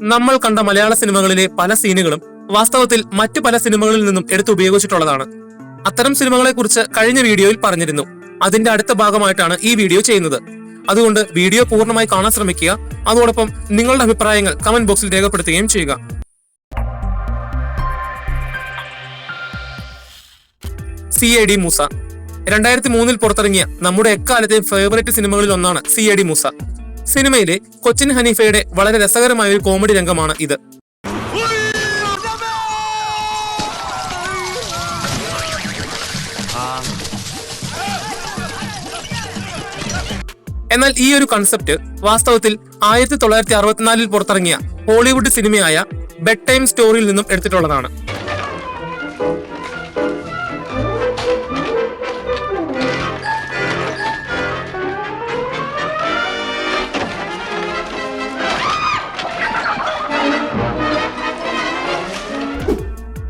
നമ്മൾ കണ്ട മലയാള സിനിമകളിലെ പല സീനുകളും വാസ്തവത്തിൽ മറ്റു പല സിനിമകളിൽ നിന്നും എടുത്ത് ഉപയോഗിച്ചിട്ടുള്ളതാണ്. അത്തരം സിനിമകളെ കുറിച്ച് കഴിഞ്ഞ വീഡിയോയിൽ പറഞ്ഞിരുന്നു. അതിന്റെ അടുത്ത ഭാഗമായിട്ടാണ് ഈ വീഡിയോ ചെയ്യുന്നത്. അതുകൊണ്ട് വീഡിയോ പൂർണ്ണമായി കാണാൻ ശ്രമിക്കുക. അതോടൊപ്പം നിങ്ങളുടെ അഭിപ്രായങ്ങൾ കമന്റ് ബോക്സിൽ രേഖപ്പെടുത്തുകയും ചെയ്യുക. CID മൂസ 2003 പുറത്തിറങ്ങിയ നമ്മുടെ എക്കാലത്തെയും ഫേവറേറ്റ് സിനിമകളിൽ ഒന്നാണ് CID മൂസ. സിനിമയിലെ കൊച്ചിൻ ഹനീഫയുടെ വളരെ രസകരമായ ഒരു കോമഡി രംഗമാണ് ഇത്. എന്നാൽ ഈ ഒരു കൺസെപ്റ്റ് വാസ്തവത്തിൽ 1964 പുറത്തിറങ്ങിയ ഹോളിവുഡ് സിനിമയായ ബെഡ് ടൈം സ്റ്റോറിയിൽ നിന്നും എടുത്തിട്ടുള്ളതാണ്.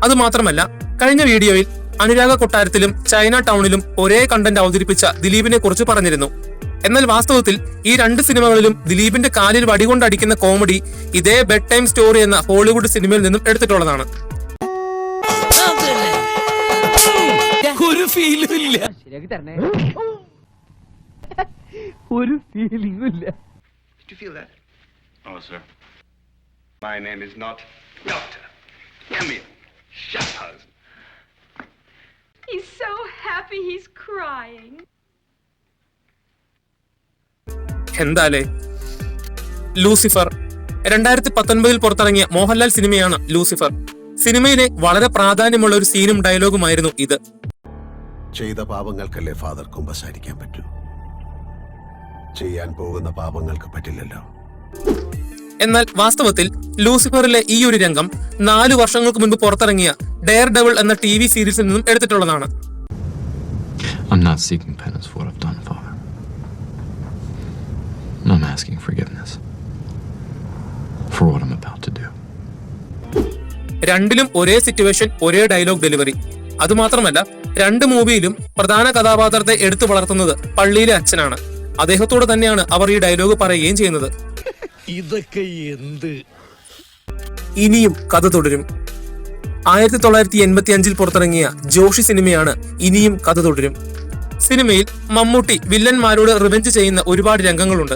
അതുമാത്രമല്ല, കഴിഞ്ഞ വീഡിയോയിൽ അനുരാഗ കൊട്ടാരത്തിലും ചൈന ടൗണിലും ഒരേ കണ്ടന്റ് അവതരിപ്പിച്ച ദിലീപിനെ കുറിച്ച് പറഞ്ഞിരുന്നു. എന്നാൽ വാസ്തവത്തിൽ ഈ രണ്ട് സിനിമകളിലും ദിലീപിന്റെ കാലിൽ വടികൊണ്ടടിക്കുന്ന കോമഡി ഇതേ ബെഡ് ടൈം സ്റ്റോറി എന്ന ഹോളിവുഡ് സിനിമയിൽ നിന്നും എടുത്തിട്ടുള്ളതാണ്. He's so happy he's crying. എന്താലേ. ലൂസിഫർ 2019 പുറത്തിറങ്ങിയ മോഹൻലാൽ സിനിമയാണ് ലൂസിഫർ. സിനിമയിലെ വളരെ പ്രാധാന്യമുള്ള ഒരു സീനും ഡയലോഗുമായിരുന്നു ഇത്. ചെയ്ത പാപങ്ങൾക്കല്ലേ ഫാദർ കുമ്പസാരിക്കാൻ പറ്റൂ, ചെയ്യാൻ പോകുന്ന പാപങ്ങൾക്ക് പറ്റില്ലല്ലോ. എന്നാൽ വാസ്തവത്തിൽ ലൂസിഫറിലെ ഈ ഒരു രംഗം 4 വർഷങ്ങൾക്ക് മുൻപ് പുറത്തിറങ്ങിയ ഡെയർ ഡെവിൾ എന്ന TV സീരീസിൽ നിന്നും എടുത്തിട്ടുള്ളതാണ്. I'm not seeking penance for what I've done, Father. I'm asking forgiveness for what I'm about to do. രണ്ടിലും ഒരേ സിറ്റുവേഷൻ, ഒരേ ഡയലോഗ് ഡെലിവറി. അതുമാത്രമല്ല, രണ്ട് മൂവിയിലും പ്രധാന കഥാപാത്രത്തെ എടുത്തു വളർത്തുന്നത് പള്ളിയിലെ അച്ഛനാണ്. അദ്ദേഹത്തോട് തന്നെയാണ് അവർ ഈ ഡയലോഗ് പറയുകയും ചെയ്യുന്നത്. ഇതൊക്കെ എന്ത്? ഇനിയും കഥ തുടരും. 1985 പുറത്തിറങ്ങിയ ജോഷി സിനിമയാണ് ഇനിയും കഥ തുടരും. സിനിമയിൽ മമ്മൂട്ടി വില്ലന്മാരോട് റിവെഞ്ച് ചെയ്യുന്ന ഒരുപാട് രംഗങ്ങളുണ്ട്.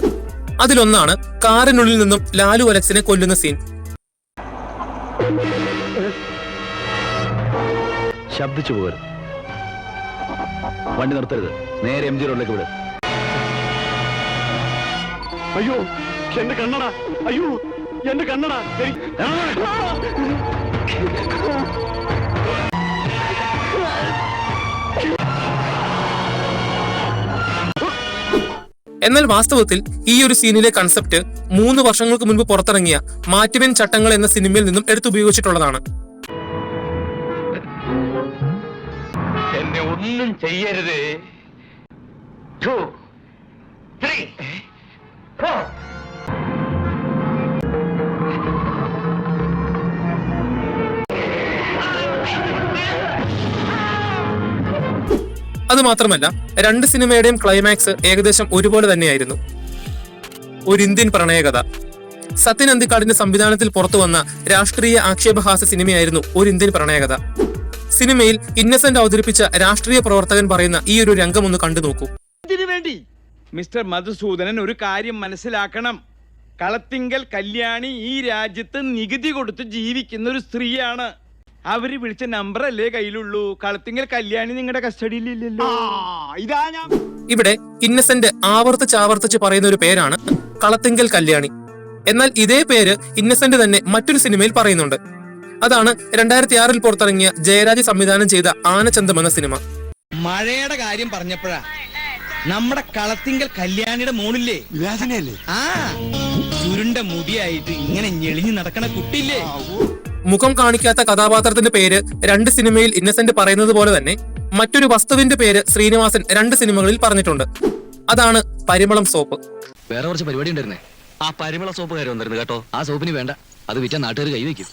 അതിലൊന്നാണ് കാറിനുള്ളിൽ നിന്നും ലാലു അലക്സിനെ കൊല്ലുന്ന സീൻ. ശബ്ദിച്ചു പോകരുത്, വണ്ടി നിർത്തരുത്, നേരെ MG റോഡിലേക്ക് വിട്. അയ്യോ എന്റെ കണ്ണട, അയ്യോ എന്റെ കണ്ണട. എന്നാൽ വാസ്തവത്തിൽ ഈ ഒരു സീനിലെ കൺസെപ്റ്റ് 3 വർഷങ്ങൾക്ക് മുൻപ് പുറത്തിറങ്ങിയ മാറ്റുവൻ ചട്ടങ്ങൾ എന്ന സിനിമയിൽ നിന്നും എടുത്തുപയോഗിച്ചിട്ടുള്ളതാണ്. എന്നെ ഒന്നും ചെയ്യരുതേ. അതുമാത്രമല്ല, രണ്ട് സിനിമയുടെയും ക്ലൈമാക്സ് ഏകദേശം ഒരുപോലെ തന്നെയായിരുന്നു. ഒരു ഇന്ത്യൻ പ്രണയകഥ. സത്യൻ അന്തിക്കാടിന്റെ സംവിധാനത്തിൽ പുറത്തു വന്ന രാഷ്ട്രീയ ആക്ഷേപഹാസ്യ സിനിമയായിരുന്നു ഒരു ഇന്ത്യൻ പ്രണയകഥ. സിനിമയിൽ ഇന്നസെന്റ് അവതരിപ്പിച്ച രാഷ്ട്രീയ പ്രവർത്തകൻ പറയുന്ന ഈ ഒരു രംഗം ഒന്ന് കണ്ടു നോക്കൂ. ഇതിനുവേണ്ടി മിസ്റ്റർ മധുസൂദനൻ ഒരു കാര്യം മനസ്സിലാക്കണം. കളത്തിങ്കൽ കല്യാണി ഈ രാജ്യത്ത് നികുതി കൊടുത്ത് ജീവിക്കുന്ന ഒരു സ്ത്രീയാണ്. അവര് വിളിച്ച നമ്പർ അല്ലേ കയ്യിലുള്ളൂ. കളത്തിങ്കൽ കല്യാണി നിങ്ങളുടെ കസ്റ്റഡിയിലില്ലല്ലോ. ഇതാ ഞാൻ ഇവിടെ ഇന്നസെന്റ് ആവർത്തിച്ച് പറയുന്ന ഒരു പേരാണ് കളത്തിങ്കൽ കല്യാണി. എന്നാൽ ഇതേ പേര് ഇന്നസെന്റ് തന്നെ മറ്റൊരു സിനിമയിൽ പറയുന്നുണ്ട്. അതാണ് 2006 പുറത്തിറങ്ങിയ ജയരാജ് സംവിധാനം ചെയ്ത ആനച്ചന്തം എന്ന സിനിമ. മഴയുടെ കാര്യം പറഞ്ഞപ്പോഴാ നമ്മുടെ കളത്തിങ്കൽ കല്യാണിയുടെ മോണില്ലേ, ആ ചുരുണ്ട മുടിയായിട്ട് ഇങ്ങനെ ഞെളിഞ്ഞു നടക്കണ കുട്ടിയില്ലേ. മുഖം കാണിക്കാത്ത കഥാപാത്രത്തിന്റെ പേര് 2 സിനിമയിൽ ഇന്നസെന്റ് പറയുന്നത് പോലെ തന്നെ മറ്റൊരു വസ്തുവിന്റെ പേര് ശ്രീനിവാസൻ 2 സിനിമകളിൽ പറഞ്ഞിട്ടുണ്ട്. അതാണ് പരിമളം സോപ്പ്. വേറെ കുറച്ച് പരിപാടി ഉണ്ടായിരുന്നേ. ആ പരിമള സോപ്പ് കാര്യം വന്നിരുന്നു കേട്ടോ. ആ സോപ്പിന് വേണ്ട, അത് വിറ്റാ നാട്ടുകാർ കൈവയ്ക്കും.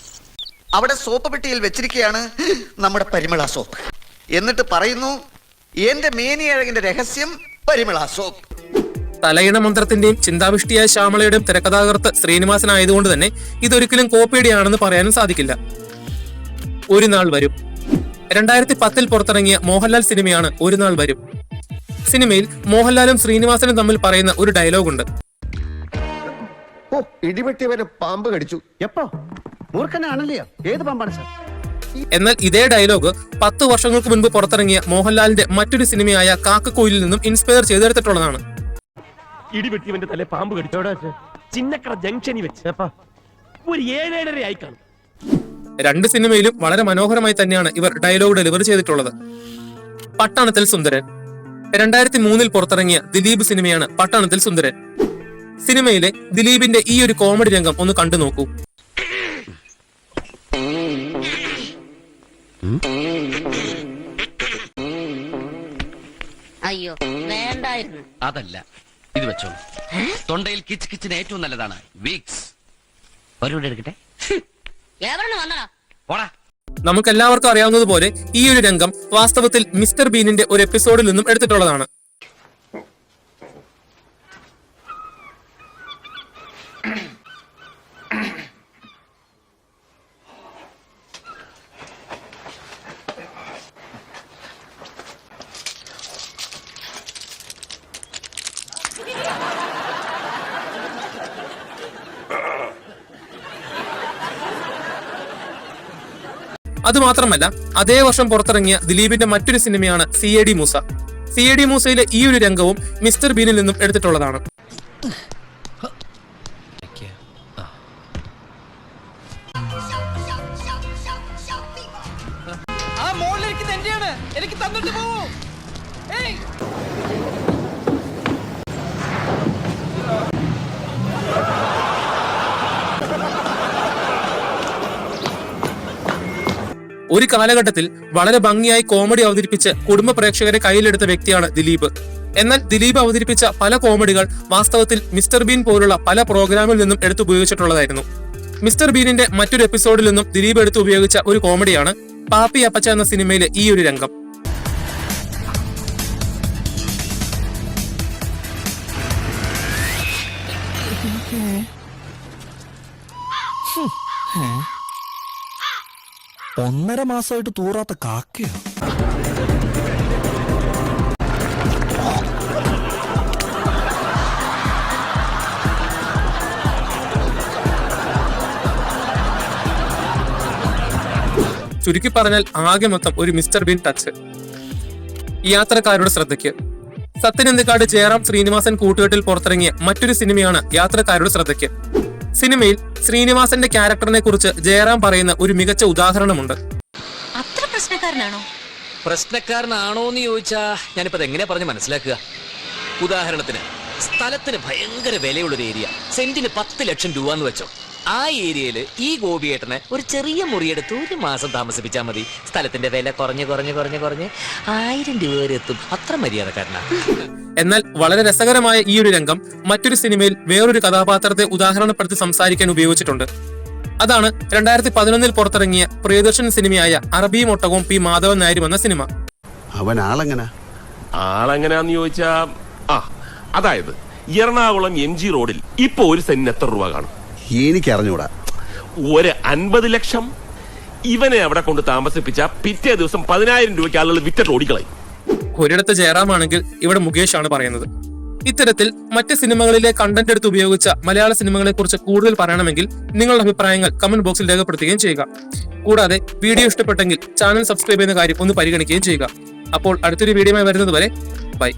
അവിടെ സോപ്പ് പെട്ടിയിൽ വെച്ചിരിക്കുകയാണ് നമ്മുടെ പരിമള സോപ്പ്. എന്നിട്ട് പറയുന്നു, എന്റെ മേനിയഴകിന്റെ രഹസ്യം പരിമള സോപ്പ്. തലയിണ മന്ത്രത്തിന്റെയും ചിന്താവിഷ്ടിയായ ശ്യാമളയുടെയും തിരക്കഥാകൃത്ത് ശ്രീനിവാസനായതുകൊണ്ട് തന്നെ ഇതൊരിക്കലും കോപ്പിയുടെയാണെന്ന് പറയാനും സാധിക്കില്ല. ഒരു നാൾ വരും. 2010 പുറത്തിറങ്ങിയ മോഹൻലാൽ സിനിമയാണ് ഒരു നാൾ വരും. സിനിമയിൽ മോഹൻലാലും ശ്രീനിവാസനും തമ്മിൽ പറയുന്ന ഒരു ഡയലോഗുണ്ട്. ഇടിവെട്ടിയവരെ പാമ്പ് കടിച്ചു. എപ്പോ? മൂർഖനാണല്ലയോ? ഏത് പാമ്പാണ് സാർ? എന്നാൽ ഇതേ ഡയലോഗ് 10 വർഷങ്ങൾക്ക് മുൻപ് പുറത്തിറങ്ങിയ മോഹൻലാലിന്റെ മറ്റൊരു സിനിമയായ കാക്കക്കോയിലിൽ നിന്നും ഇൻസ്പയർ ചെയ്തെടുത്തിട്ടുള്ളതാണ്. ഇടിവെട്ടിയവന്റെ തല പാമ്പ് കടിച്ചോടാ ചിന്നക്കട ജംഗ്ഷനിൽ വെച്ച് ഒരു 7:30 ആയി കാണും. രണ്ട് സിനിമയിലും വളരെ മനോഹരമായി തന്നെയാണ് ഇവർ ഡയലോഗ് ഡെലിവർ ചെയ്തിട്ടുള്ളത്. പട്ടണത്തിൽ സുന്ദരൻ 2003 പുറത്തിറങ്ങിയ ദിലീപ് സിനിമയാണ് പട്ടണത്തിൽ സുന്ദരൻ. സിനിമയിലെ ദിലീപിന്റെ ഈ ഒരു കോമഡി രംഗം ഒന്ന് കണ്ടു നോക്കൂ. അയ്യോ വേണ്ടായിരുന്നു. അതല്ല, ഇത് വെച്ചോളൂ. തൊണ്ടയിൽ കിച്ച് കിച്ചിന് ഏറ്റവും നല്ലതാണ് വീക്സ്. ഒരു എടുക്കട്ടെ. എവിടെ വന്നടാ? പോടാ. നമുക്കെല്ലാവർക്കും അറിയാവുന്നതുപോലെ ഈ ഒരു രംഗം വാസ്തവത്തിൽ മിസ്റ്റർ ബീനിന്റെ ഒരു എപ്പിസോഡിൽ നിന്നും എടുത്തിട്ടുള്ളതാണ്. അതുമാത്രമല്ല, അതേ വർഷം പുറത്തിറങ്ങിയ ദിലീപിന്റെ മറ്റൊരു സിനിമയാണ് CID മൂസ. CID മൂസയിലെ ഈ ഒരു രംഗവും മിസ്റ്റർ ബീനിൽ നിന്നും എടുത്തിട്ടുള്ളതാണ്. എനിക്ക് തന്നിട്ട് പോവൂ. ഒരു കാലഘട്ടത്തിൽ വളരെ ഭംഗിയായി കോമഡി അവതരിപ്പിച്ച് കുടുംബ പ്രേക്ഷകരെ കയ്യിലെടുത്ത വ്യക്തിയാണ് ദിലീപ്. എന്നാൽ ദിലീപ് അവതരിപ്പിച്ച പല കോമഡികൾ വാസ്തവത്തിൽ മിസ്റ്റർ ബീൻ പോലുള്ള പല പ്രോഗ്രാമിൽ നിന്നും എടുത്ത് ഉപയോഗിച്ചിട്ടുള്ളതായിരുന്നു. മിസ്റ്റർ ബീനിന്റെ മറ്റൊരു എപ്പിസോഡിൽ നിന്നും ദിലീപ് എടുത്ത് ഉപയോഗിച്ച ഒരു കോമഡിയാണ് പാപ്പി അപ്പച്ച എന്ന സിനിമയിലെ ഈ ഒരു രംഗം. ഒന്നര മാസമായിട്ട് തൂറാത്ത കാക്കയോ? ചുരുക്കി പറഞ്ഞാൽ ആകെ മൊത്തം ഒരു മിസ്റ്റർ ബീൻ ടച്ച്. യാത്രക്കാരുടെ ശ്രദ്ധയ്ക്ക്. സത്യനന്ദിക്കാട് ജയറാം ശ്രീനിവാസൻ കൂട്ടുകെട്ടിൽ പുറത്തിറങ്ങിയ മറ്റൊരു സിനിമയാണ് യാത്രക്കാരുടെ ശ്രദ്ധയ്ക്ക്. സിനിമയിൽ ശ്രീനിവാസന്റെ ക്യാരക്ടറിനെ കുറിച്ച് ജയറാം പറയുന്ന ഒരു മികച്ച ഉദാഹരണമുണ്ട്. അത്ര പ്രശ്നക്കാരനാണോ? പ്രശ്നക്കാരനാണോന്ന് ചോദിച്ചാ ഞാനിപ്പോ എങ്ങനെ പറഞ്ഞ് മനസ്സിലാക്കുക? ഉദാഹരണത്തിന്, സ്ഥലത്തിന് ഭയങ്കര വിലയുള്ളൊരു ഏരിയ, സെന്റിന് 10 ലക്ഷം രൂപ എന്ന് വെച്ചോ. ആ ഏരിയയില് ഈ ഗോപിയേട്ടനെ ഒരു ചെറിയ മുറിയെടുത്ത് 1 മാസം താമസിപ്പിച്ചാൽ മതി. സ്ഥലത്തിന്റെ വില കുറഞ്ഞ് 1000 രൂപ വരെ എത്തും. അത്ര മര്യാദക്കാരനാണ്. എന്നാൽ വളരെ രസകരമായ ഈ ഒരു രംഗം മറ്റൊരു സിനിമയിൽ വേറൊരു കഥാപാത്രത്തെ ഉദാഹരണപ്പെടുത്തി സംസാരിക്കാൻ ഉപയോഗിച്ചിട്ടുണ്ട്. അതാണ് 2011 പുറത്തിറങ്ങിയ പ്രിയദർശൻ സിനിമയായ അറബിയും ഒട്ടകവും പി മാധവൻ നായരും എന്ന സിനിമ. അവൻ ആളെങ്ങനാന്ന് ചോദിച്ചാ അതായത് എറണാകുളം MG റോഡിൽ ഇപ്പൊ ഒരു സെന്റിന് എത്ര രൂപ കാണും? എനിക്കറിഞ്ഞൂടാ. ഒരു 50 ലക്ഷം. ഇവനെ അവിടെ കൊണ്ട് താമസിപ്പിച്ച പിറ്റേ ദിവസം 10,000 രൂപയ്ക്ക് ആളുകൾ വിറ്റിട്ട് ഓടിക്കളയും. ഒരിടത്ത് ജയറാമാണെങ്കിൽ ഇവിടെ മുകേഷ് ആണ് പറയുന്നത്. ഇത്തരത്തിൽ മറ്റ് സിനിമകളിലെ കണ്ടന്റ് എടുത്ത് ഉപയോഗിച്ച മലയാള സിനിമകളെ കുറിച്ച് കൂടുതൽ പറയണമെങ്കിൽ നിങ്ങളുടെ അഭിപ്രായങ്ങൾ കമന്റ് ബോക്സിൽ രേഖപ്പെടുത്തുകയും ചെയ്യുക. കൂടാതെ വീഡിയോ ഇഷ്ടപ്പെട്ടെങ്കിൽ ചാനൽ സബ്സ്ക്രൈബ് ചെയ്യുന്ന കാര്യം ഒന്ന് പരിഗണിക്കുകയും ചെയ്യുക. അപ്പോൾ അടുത്തൊരു വീഡിയോയുമായി വരുന്നത് വരെ ബൈ.